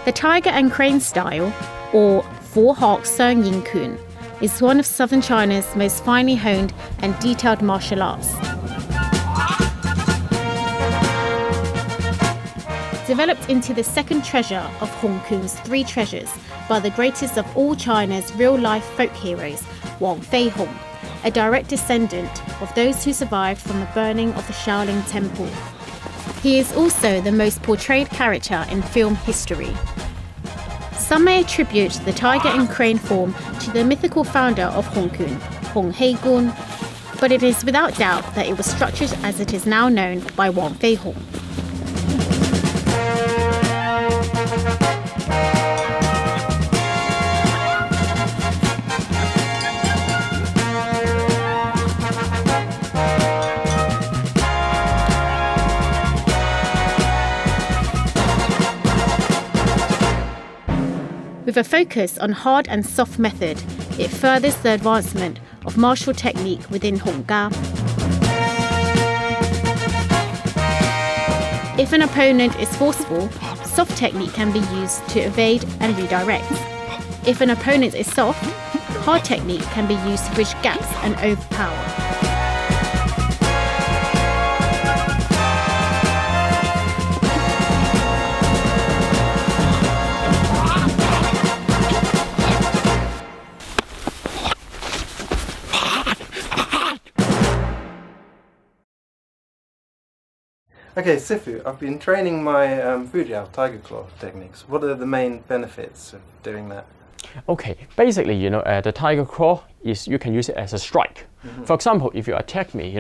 The tiger and crane style, or 虎鶴雙燕拳, is one of southern China's most finely honed and detailed martial arts. Developed into the second treasure of Hong Kong's three treasures by the greatest of all China's real-life folk heroes, Wang Fei Hong, a direct descendant of those who survived from the burning of the Shaolin Temple. He is also the most portrayed character in film history. Some may attribute the tiger and crane form to the mythical founder of Hong Kong, Hong Hei-gun, but it is without doubt that it was structured as it is now known by Wang Fei Hong. With a focus on hard and soft method, it furthers the advancement of martial technique within Hongga. If an opponent is forceful, soft technique can be used to evade and redirect. If an opponent is soft, hard technique can be used to bridge gaps and overpower. Okay, Sifu, I've been training my Fujiao tiger claw techniques. What are the main benefits of doing that? Okay, basically, the tiger claw is you can use it as a strike. For example, if you attack me,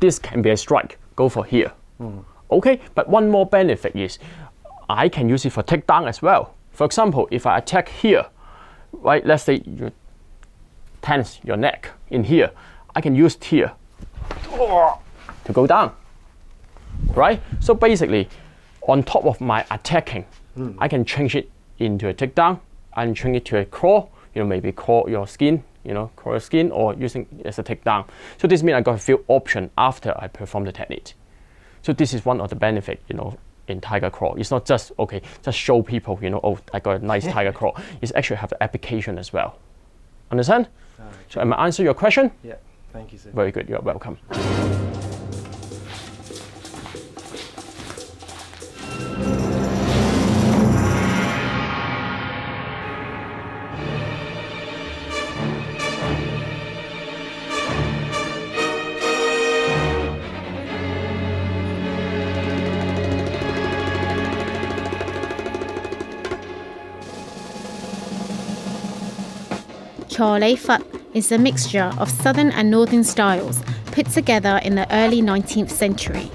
this can be a strike. Go for here. Okay, but one more benefit is I can use it for takedown as well. For example, if I attack here, right? Let's say you tense your neck in here, I can use here to go down. Right? So basically, on top of my attacking, I can change it into a takedown and change it to a claw, maybe claw your skin, claw your skin, or using it as a takedown. So this means I got a few options after I perform the technique. So this is one of the benefits, in tiger claw. It's not just, just show people, oh, I got a nice tiger claw. It's actually have the application as well. Understand? So am I answering your question? Yeah, thank you, sir. Very good, you're welcome. choreographer is a mixture of southern and northern styles put together in the early 19th century.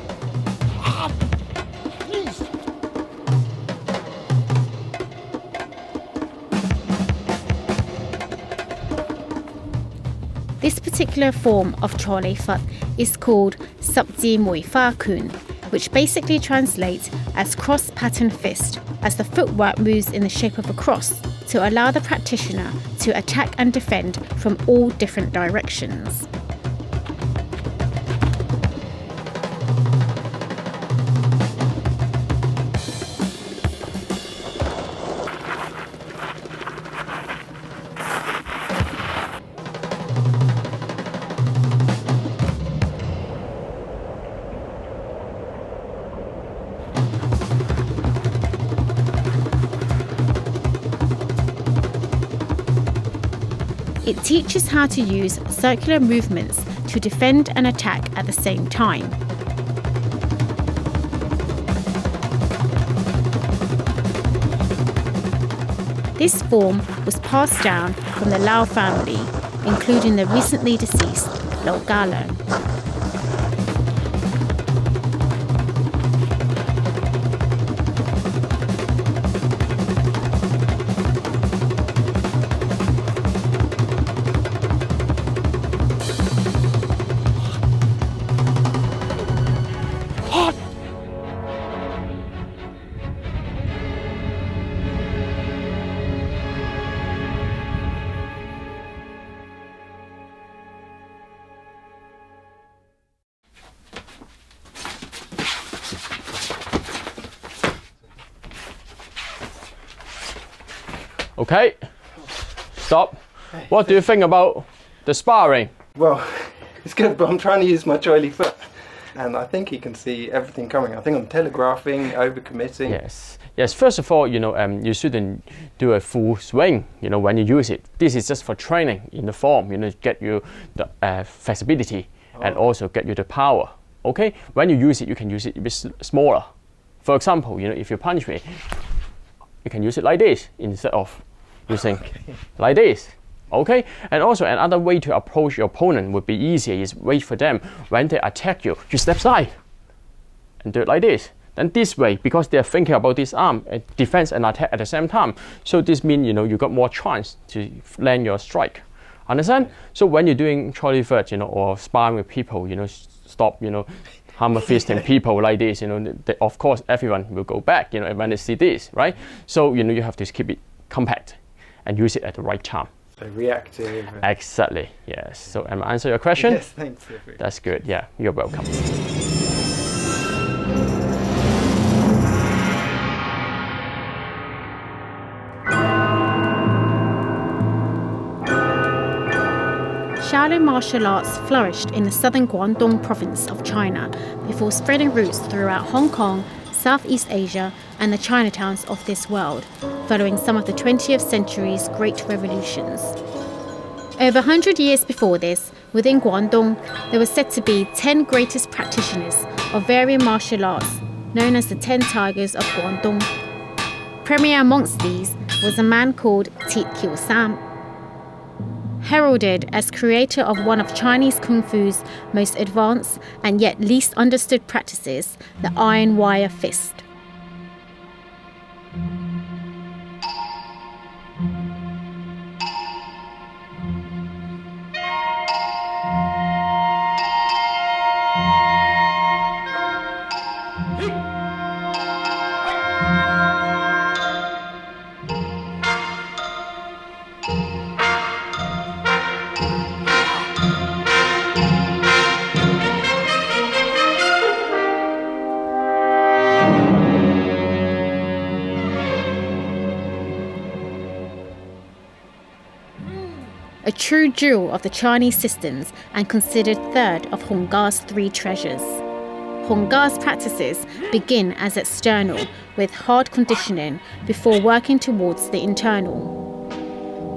This particular form of choreographer is called sabji mui fa kun, which basically translates as cross-pattern fist, as the footwork moves in the shape of a cross to allow the practitioner to attack and defend from all different directions. It teaches how to use circular movements to defend and attack at the same time. This form was passed down from the Lao family, including the recently deceased Lao Galo. Okay, stop. What do you think about the sparring? Well, it's good, but I'm trying to use my oily foot. And I think he can see everything coming. I think I'm telegraphing, overcommitting. Yes. First of all, you shouldn't do a full swing, when you use it. This is just for training in the form, get you the flexibility and also get you the power. Okay? When you use it, you can use it a bit smaller. For example, if you punch me, you can use it like this instead of using like this. Okay, and also another way to approach your opponent would be easier is wait for them when they attack you. You step aside and do it like this. Then this way, because they're thinking about this arm, defense and attack at the same time. So this means you got more chance to land your strike. Understand? So when you're doing choreographer, or sparring with people, stop, hammer fisting people like this. Of course everyone will go back. When they see this, right? So you have to keep it compact and use it at the right time. Reactive. Exactly, yes. So am I answer your question? Yes, thanks. That's good, yeah, you're welcome. Shaolin martial arts flourished in the southern Guangdong province of China before spreading roots throughout Hong Kong, Southeast Asia and the Chinatowns of this world, following some of the 20th century's great revolutions. Over 100 years before this, within Guangdong, there were said to be 10 greatest practitioners of varying martial arts, known as the 10 Tigers of Guangdong. Premier amongst these was a man called Tit Kiu Sam. Heralded as creator of one of Chinese Kung Fu's most advanced and yet least understood practices, the iron wire fist. A true jewel of the Chinese systems and considered third of Hung Gar's 3 treasures. Hung Gar's practices begin as external with hard conditioning before working towards the internal.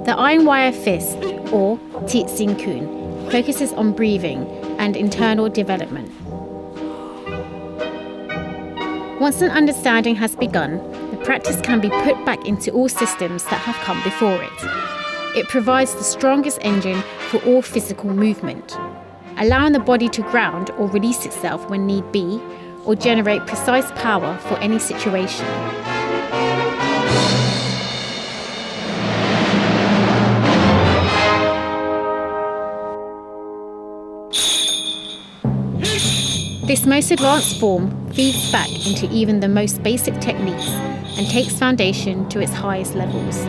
The iron wire fist, or Tit Sin Kun, focuses on breathing and internal development. Once an understanding has begun, the practice can be put back into all systems that have come before it. It provides the strongest engine for all physical movement, allowing the body to ground or release itself when need be, or generate precise power for any situation. This most advanced form feeds back into even the most basic techniques and takes foundation to its highest levels.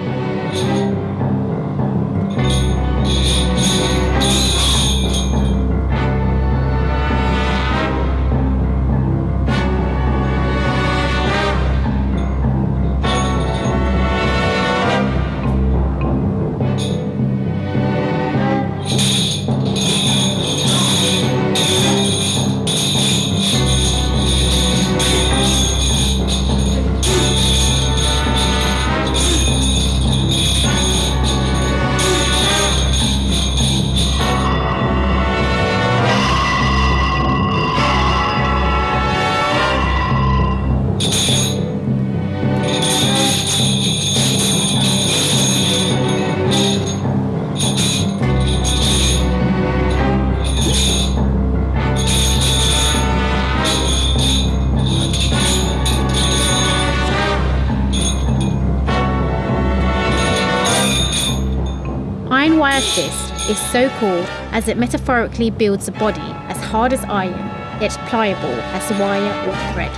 Iron wire fist is so called as it metaphorically builds a body as hard as iron, yet pliable as wire or thread.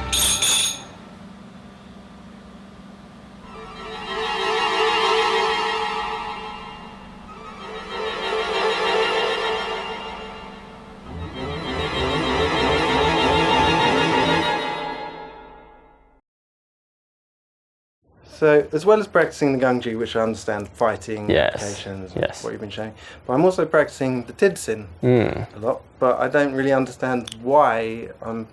So, as well as practicing the gung ji, which I understand, fighting, Yes. applications, Yes. what you've been showing, but I'm also practicing the tidsin a lot, but I don't really understand why I'm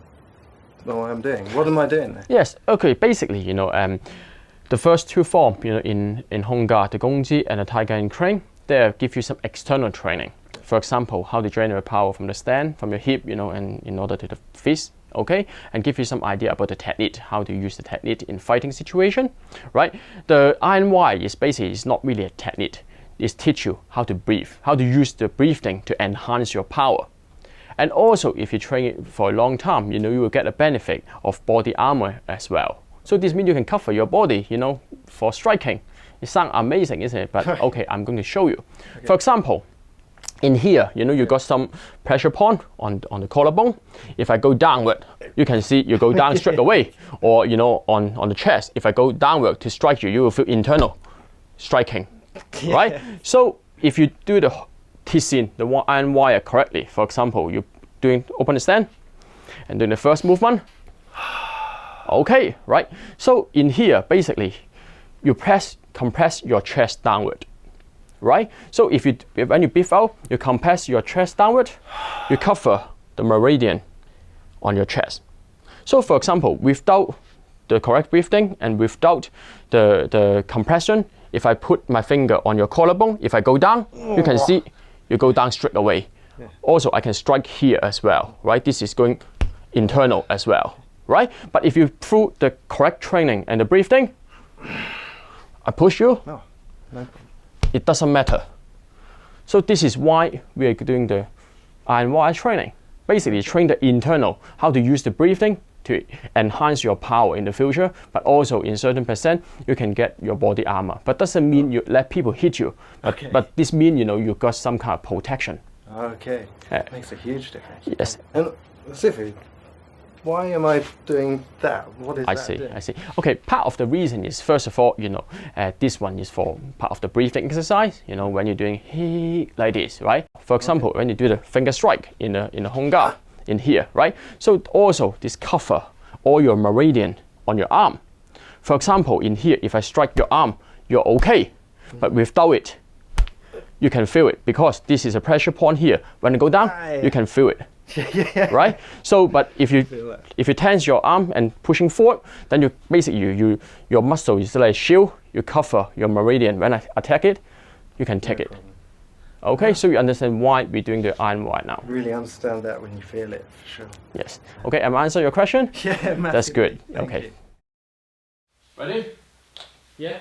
doing. What am I doing there? Yes. Okay. Basically, the first two forms, in Hongga, the Gongji and the Tiger and Crane, they give you some external training. For example, how to generate power from the stand, from your hip, and in order to the fist, okay, and give you some idea about the technique, how to use the technique in fighting situation, right? The Iron Y is basically it's not really a technique. It teach you how to breathe, how to use the breathing to enhance your power. And also, if you train it for a long time, you will get a benefit of body armor as well. So this means you can cover your body, for striking. It sounds amazing, isn't it? But okay, I'm going to show you. Okay. For example, in here, you got some pressure point on the collarbone. If I go downward, you can see you go down straight away. Or, on the chest, if I go downward to strike you, you will feel internal striking, right? So if you do the T-scene, the iron wire correctly, for example, you're doing open the stand and doing the first movement. Okay, right? So in here, basically, you compress your chest downward, right? So when you breathe out, you compress your chest downward, you cover the meridian on your chest. So for example, without the correct breathing and without the compression, if I put my finger on your collarbone, if I go down, you can see you go down straight away. Yeah. Also, I can strike here as well, right? This is going internal as well, right? But if you through the correct training and the breathing, I push you, no problem. It doesn't matter. So this is why we are doing the Iron Wire training. Basically, train the internal, how to use the breathing to enhance your power in the future, but also in certain percent, you can get your body armor. But doesn't mean you let people hit you. But this means, you got some kind of protection. Okay, makes a huge difference. Yes. And Sifu, why am I doing that? What is that? I see. Okay, part of the reason is, first of all, this one is for part of the breathing exercise, when you're doing like this, right? For example, when you do the finger strike in a Hongga, in here, right? So also this cover all your meridian on your arm. For example, in here, if I strike your arm, you're okay. But without it, you can feel it because this is a pressure point here. When you go down, you can feel it. Right? So, but if you tense your arm and pushing forward, then you basically your muscle is like shield. You cover your meridian. When I attack it, you can take it. Okay, so you understand why we're doing the iron wire now. Really understand that when you feel it, for sure. Yes. Okay, am I answering your question? Yeah, massively. That's good. Thank Okay. you. Ready? Yeah.